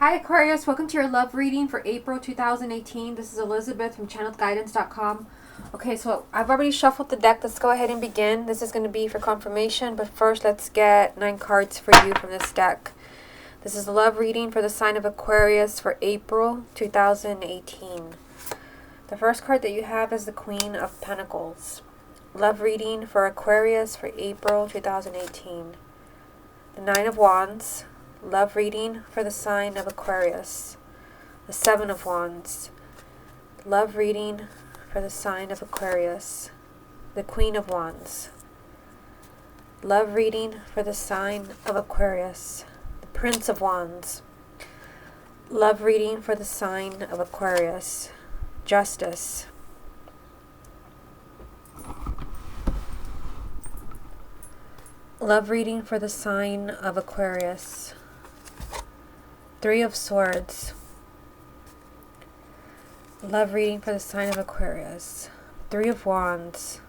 Hi Aquarius, welcome to your love reading for April 2018. This is Elizabeth from channeledguidance.com. Okay, so I've already shuffled the deck. Let's go ahead and begin. This is going to be for confirmation, but first let's get 9 cards for you from this deck. This is a love reading for the sign of Aquarius for April 2018. The first card that you have is the Queen of Pentacles. Love reading for Aquarius for April 2018. The Nine of Wands. Love reading for the sign of Aquarius. The Seven of Wands. Love reading for the sign of Aquarius. The Queen of Wands. Love reading for the sign of Aquarius. The Prince of Wands. Love reading for the sign of Aquarius. Justice. Love reading for the sign of Aquarius. Three of Swords. Love reading for the sign of Aquarius. Three of Wands.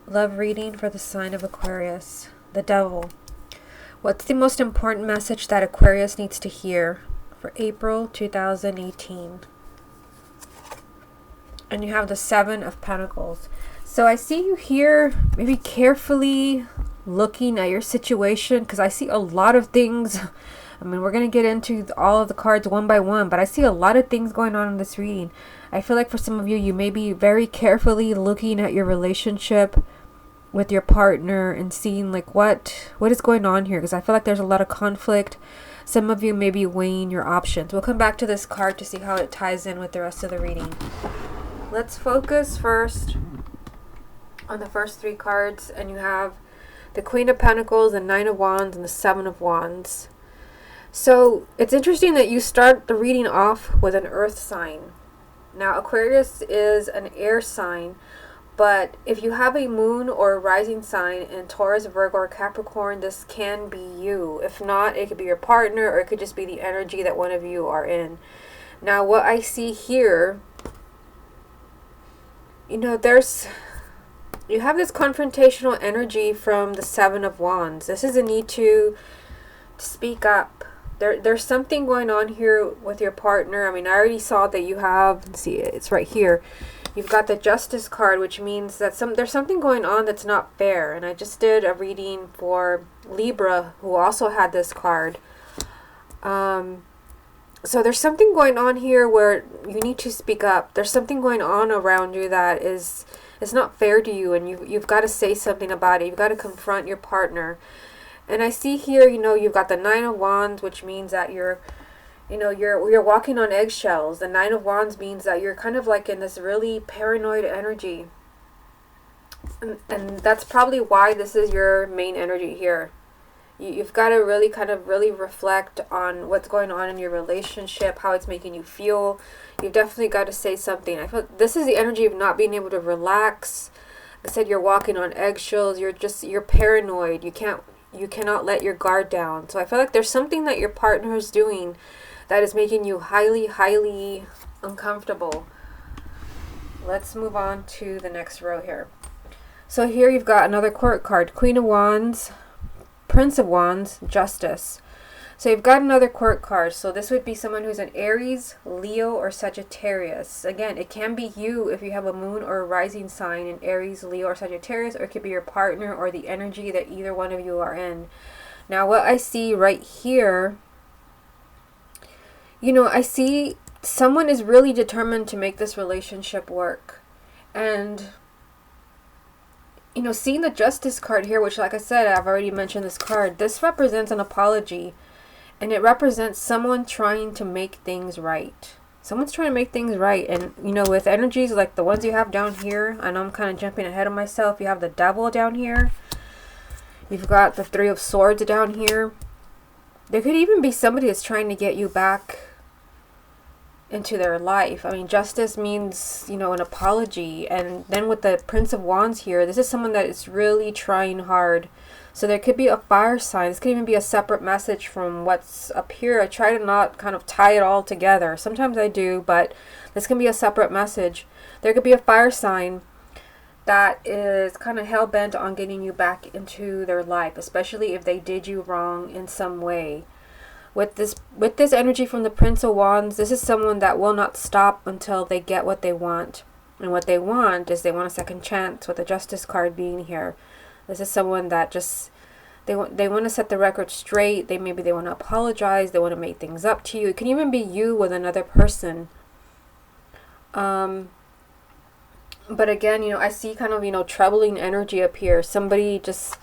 Love reading for the sign of Aquarius. The Devil. What's the most important message that Aquarius needs to hear for April 2018? And you have the Seven of Pentacles. So I see you here maybe carefully looking at your situation, because I see a lot of things. I mean, we're going to get into all of the cards one by one, but I see a lot of things going on in this reading. I feel like for some of you, you may be very carefully looking at your relationship with your partner and seeing like what is going on here, because I feel like there's a lot of conflict. Some of you may be weighing your options. We'll come back to this card to see how it ties in with the rest of the reading. Let's focus first on the first 3 cards, and you have the Queen of Pentacles, the Nine of Wands, and the Seven of Wands. So it's interesting that you start the reading off with an earth sign. Now Aquarius is an air sign, but if you have a moon or a rising sign in Taurus, Virgo, or Capricorn, this can be you. If not, it could be your partner, or it could just be the energy that one of you are in. Now what I see here, you have this confrontational energy from the Seven of Wands. This is a need to speak up. There's something going on here with your partner. I mean, I already saw that you have, let's see, it's right here. You've got the Justice card, which means that there's something going on that's not fair. And I just did a reading for Libra, who also had this card. So there's something going on here where you need to speak up. There's something going on around you that is not fair to you, and you've got to say something about it. You've got to confront your partner. And I see here, you've got the Nine of Wands, which means that you're walking on eggshells. The Nine of Wands means that you're kind of like in this really paranoid energy. And that's probably why this is your main energy here. You've got to really really reflect on what's going on in your relationship, how it's making you feel. You've definitely got to say something. I feel this is the energy of not being able to relax. I said you're walking on eggshells. You're paranoid. You cannot let your guard down. So I feel like there's something that your partner is doing that is making you highly uncomfortable. Let's move on to the next row here. So here you've got another court card. Queen of Wands, Prince of Wands, Justice. So you've got another court card. So this would be someone who's an Aries, Leo, or Sagittarius. Again, it can be you if you have a moon or a rising sign in Aries, Leo, or Sagittarius, or it could be your partner or the energy that either one of you are in. Now what I see right here, I see someone is really determined to make this relationship work. And seeing the Justice card here, which like I said, I've already mentioned this card, this represents an apology. And it represents someone trying to make things right. Someone's trying to make things right. And, with energies like the ones you have down here, I know I'm kind of jumping ahead of myself. You have the Devil down here. You've got the Three of Swords down here. There could even be somebody that's trying to get you back into their life. I mean, Justice means, an apology. And then with the Prince of Wands here, this is someone that is really trying hard. So there could be a fire sign. This could even be a separate message from what's up here. I try to not kind of tie it all together. Sometimes I do, but this can be a separate message. There could be a fire sign that is kind of hell-bent on getting you back into their life, especially if they did you wrong in some way. With this energy from the Prince of Wands, this is someone that will not stop until they get what they want. And what they want is they want a second chance, with the Justice card being here. This is someone that just, they want to set the record straight. Maybe they want to apologize. They want to make things up to you. It can even be you with another person. But again, I see kind of, troubling energy up here. Somebody just,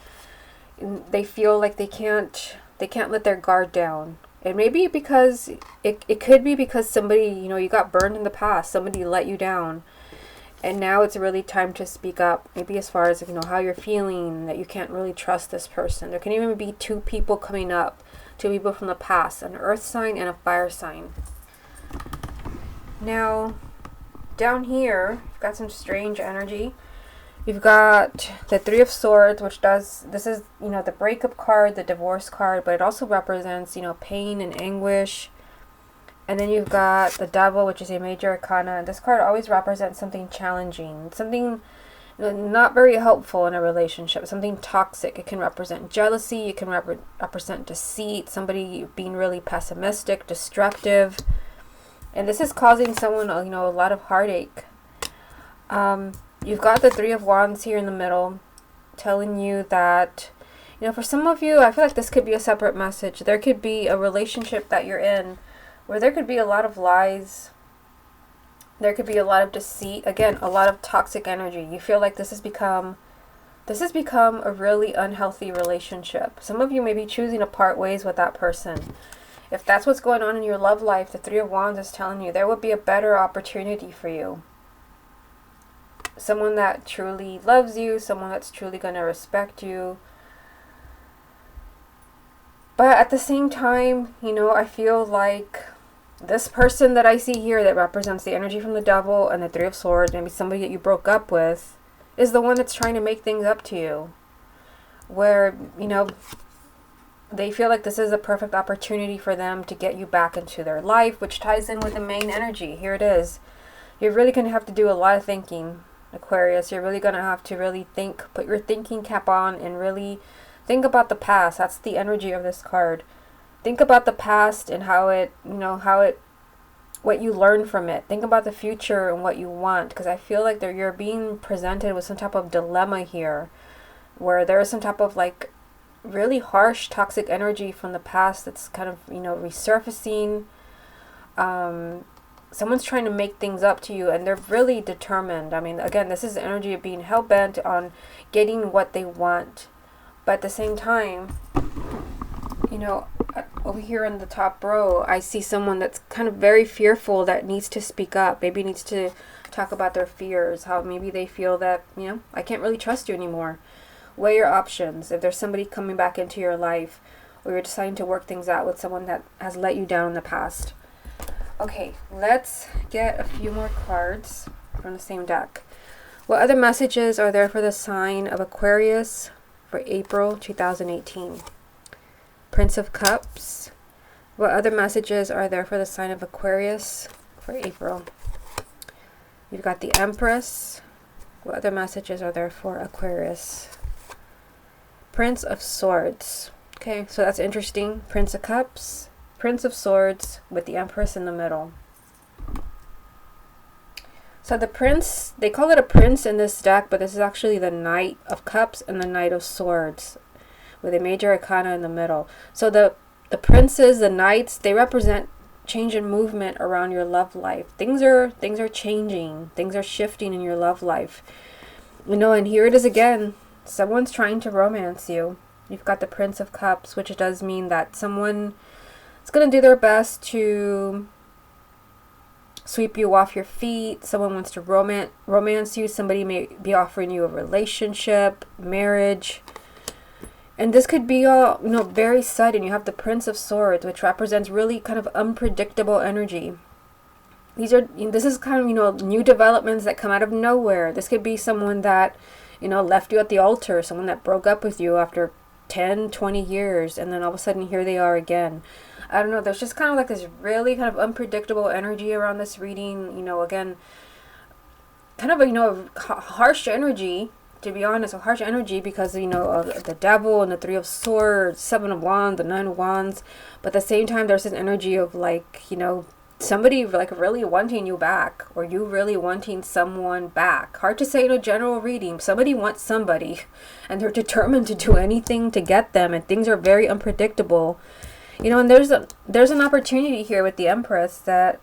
they feel like they can't let their guard down. It may be because, it could be because somebody, you got burned in the past. Somebody let you down. And now it's really time to speak up. Maybe as far as, how you're feeling, that you can't really trust this person. There can even be two people coming up. Two people from the past. An earth sign and a fire sign. Now, down here, you've got some strange energy. You've got the Three of Swords, this is, the breakup card, the divorce card, but it also represents, pain and anguish. And then you've got the Devil, which is a major arcana. This card always represents something challenging, something not very helpful in a relationship, something toxic. It can represent jealousy, it can represent deceit, somebody being really pessimistic, destructive. And this is causing someone, a lot of heartache. You've got the Three of Wands here in the middle, telling you that, for some of you, I feel like this could be a separate message. There could be a relationship that you're in where there could be a lot of lies. There could be a lot of deceit. Again, a lot of toxic energy. You feel like this has become a really unhealthy relationship. Some of you may be choosing to part ways with that person. If that's what's going on in your love life, the Three of Wands is telling you there will be a better opportunity for you. Someone that truly loves you, someone that's truly going to respect you. But at the same time, I feel like this person that I see here that represents the energy from the Devil and the Three of Swords, maybe somebody that you broke up with, is the one that's trying to make things up to you. Where, they feel like this is a perfect opportunity for them to get you back into their life, which ties in with the main energy. Here it is. You're really going to have to do a lot of thinking, Aquarius. You're really going to have to really think, put your thinking cap on and really think about the past. That's the energy of this card. Think about the past and what you learned from it. Think about the future and what you want, because I feel like you're being presented with some type of dilemma here, where there is some type of really harsh toxic energy from the past that's kind of resurfacing. Someone's trying to make things up to you, and they're really determined. I mean, again, this is the energy of being hell-bent on getting what they want. But at the same time, over here in the top row, I see someone that's kind of very fearful, that needs to speak up. Maybe needs to talk about their fears, how maybe they feel that, I can't really trust you anymore. Weigh your options. If there's somebody coming back into your life, or you're deciding to work things out with someone that has let you down in the past. Okay, let's get a few more cards from the same deck. What other messages are there for the sign of Aquarius for April 2018? Prince of Cups. What other messages are there for the sign of Aquarius for April? You've got the Empress. What other messages are there for Aquarius? Prince of Swords. Okay, so that's interesting. Prince of Cups, Prince of Swords with the Empress in the middle. So the Prince, they call it a Prince in this deck, but this is actually the Knight of Cups and the Knight of Swords with a major arcana in the middle. So the Princes, the Knights, they represent change and movement around your love life. Things are changing. Things are shifting in your love life. And here it is again. Someone's trying to romance you. You've got the Prince of Cups, which does mean that someone is going to do their best to sweep you off your feet. Someone wants to romance you. Somebody may be offering you a relationship, marriage. And this could be all, very sudden. You have the Prince of Swords, which represents really kind of unpredictable energy. This is kind of, new developments that come out of nowhere. This could be someone that, left you at the altar, someone that broke up with you after 10, 20 years, and then all of a sudden here they are again. I don't know, there's just kind of this really kind of unpredictable energy around this reading. Again, kind of a, harsh energy to be honest, a harsh energy because, you know, of the devil and the Three of Swords, Seven of Wands, the Nine of Wands. But at the same time, there's this energy of like, you know, somebody like really wanting you back, or you really wanting someone back. Hard to say in a general reading. Somebody wants somebody and they're determined to do anything to get them, and things are very unpredictable. You know, and there's an opportunity here with the Empress that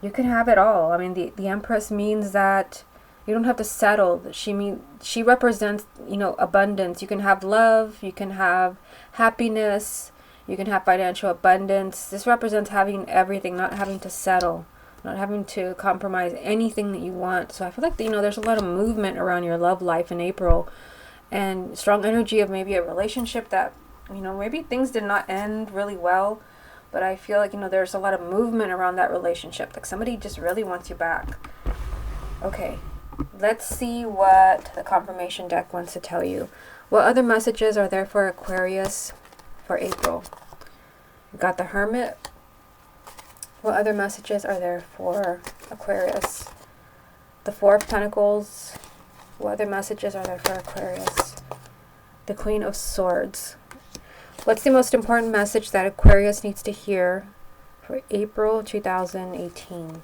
you can have it all. I mean, the Empress means that you don't have to settle. She represents, you know, abundance. You can have love, you can have happiness, you can have financial abundance. This represents having everything, not having to settle, not having to compromise anything that you want. So I feel like, you know, there's a lot of movement around your love life in April, and strong energy of maybe a relationship that, you know, maybe things did not end really well, but I feel like, you know, there's a lot of movement around that relationship. Like somebody just really wants you back. Okay, let's see what the confirmation deck wants to tell you. What other messages are there for Aquarius for April? We got the Hermit. What other messages are there for Aquarius? The Four of Pentacles. What other messages are there for Aquarius? The Queen of Swords. What's the most important message that Aquarius needs to hear for April 2018?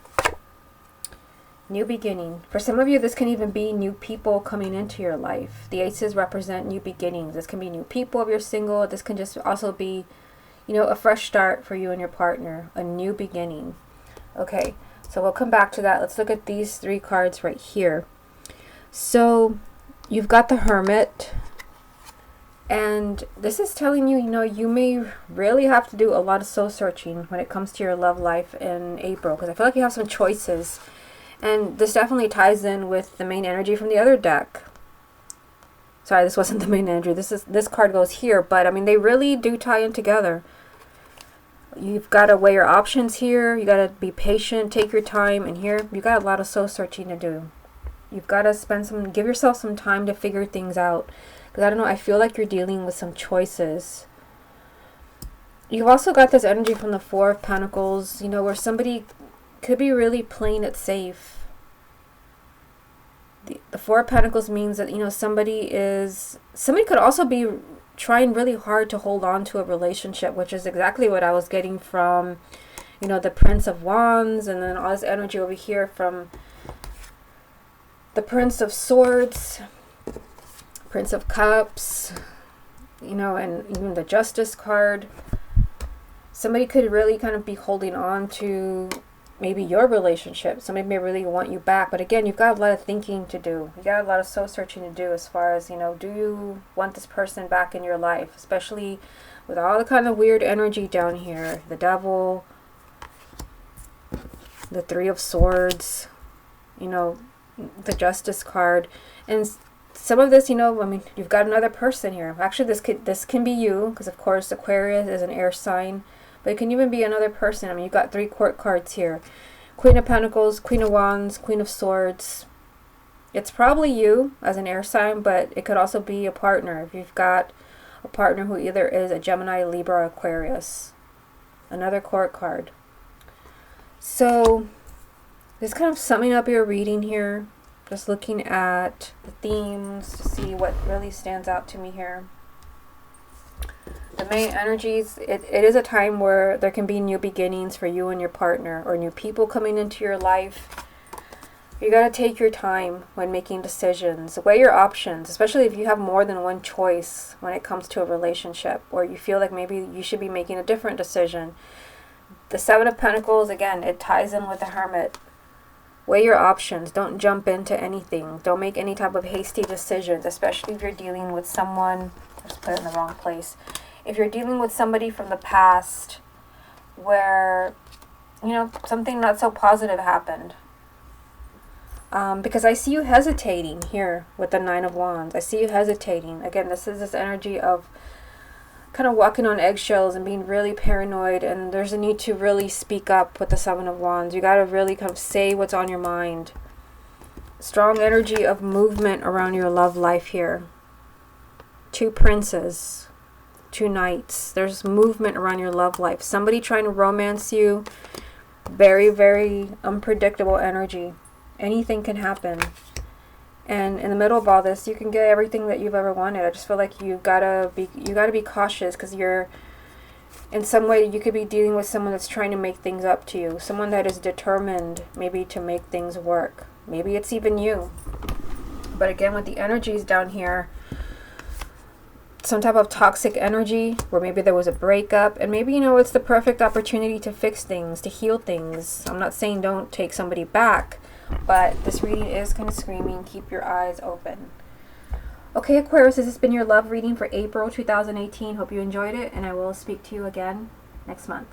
New beginning. For some of you, this can even be new people coming into your life. The aces represent new beginnings. This can be new people if you're single. This can just also be, you know, a fresh start for you and your partner. A new beginning. Okay, so we'll come back to that. Let's look at these three cards right here. So you've got the Hermit. And this is telling you, you know, you may really have to do a lot of soul searching when it comes to your love life in April, because I feel like you have some choices. And this definitely ties in with the main energy from the other deck. Sorry, this wasn't the main energy. This card goes here, but I mean, they really do tie in together. You've got to weigh your options here. You got to be patient, take your time, and here you got a lot of soul searching to do. You've got to give yourself some time to figure things out. Because I don't know, I feel like you're dealing with some choices. You've also got this energy from the Four of Pentacles, you know, where somebody could be really playing it safe. The Four of Pentacles means that, you know, somebody could also be trying really hard to hold on to a relationship, which is exactly what I was getting from, you know, the Prince of Wands, and then all this energy over here from the Prince of Swords, Prince of Cups, you know, and even the Justice card. Somebody could really kind of be holding on to maybe your relationship. Somebody may really want you back. But again, you've got a lot of thinking to do. You got a lot of soul searching to do as far as, you know, do you want this person back in your life? Especially with all the kind of weird energy down here. The Devil, the Three of Swords, you know, the Justice card. And some of this, you know, I mean, you've got another person here. Actually, this can be you, because of course Aquarius is an air sign, but it can even be another person. I mean, you've got three court cards here: Queen of Pentacles, Queen of Wands, Queen of Swords. It's probably you as an air sign, but it could also be a partner. If you've got a partner who either is a Gemini, Libra, or Aquarius. Another court card. So this kind of summing up your reading here. Just looking at the themes to see what really stands out to me here. The main energies, it is a time where there can be new beginnings for you and your partner, or new people coming into your life. You got to take your time when making decisions. Weigh your options, especially if you have more than one choice when it comes to a relationship, or you feel like maybe you should be making a different decision. The Seven of Pentacles, again, it ties in with the Hermit. Weigh your options. Don't jump into anything. Don't make any type of hasty decisions, especially if you're dealing with someone. Let's put it in the wrong place. If you're dealing with somebody from the past where, you know, something not so positive happened. Because I see you hesitating here with the Nine of Wands. I see you hesitating. Again, this is this energy of kind of walking on eggshells and being really paranoid, and there's a need to really speak up with the Seven of Wands. You got to really kind of say what's on your mind. Strong energy of movement around your love life here. Two princes, two knights. There's movement around your love life. Somebody trying to romance you. Very, very unpredictable energy. Anything can happen. And in the middle of all this, you can get everything that you've ever wanted. I just feel like you gotta be cautious, because you're, in some way, you could be dealing with someone that's trying to make things up to you. Someone that is determined, maybe, to make things work. Maybe it's even you. But again, with the energies down here, some type of toxic energy, where maybe there was a breakup, and maybe, you know, it's the perfect opportunity to fix things, to heal things. I'm not saying don't take somebody back, but this reading is kind of screaming, keep your eyes open. Okay, Aquarius, this has been your love reading for April 2018. Hope you enjoyed it, and I will speak to you again next month.